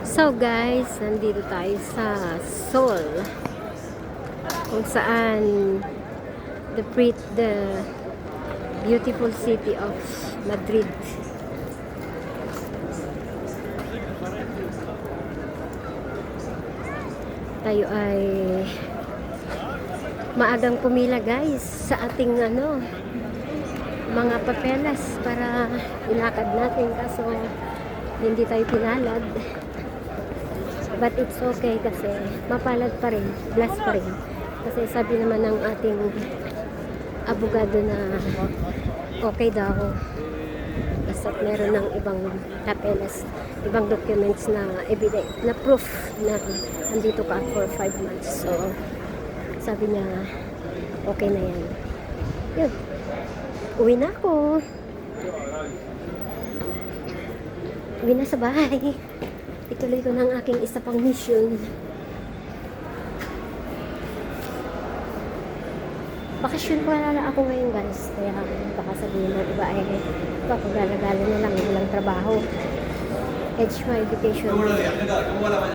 So guys, nandito tayo sa Seoul, kung saan the beautiful city of Madrid. Tayo ay maagang pumila guys sa ating mga papeles para ilakad natin, kaso hindi tayo pinalad. But it's okay kasi mapalad pa rin, blessed pa rin. Kasi sabi naman ng ating abogado na okay daw. Basta meron ng ibang papeles, ibang documents na evidence, na proof na andito ka for 5 months. So, sabi niya, okay na yan. Yun. Uwi na ako. Uwi na sa bahay. Ituloy ko ng aking isa pang mission. Bakasyon wala na ako ngayon guys. Kaya baka sabihin ng iba ay papagala-gala na lang, walang trabaho. Edge my education.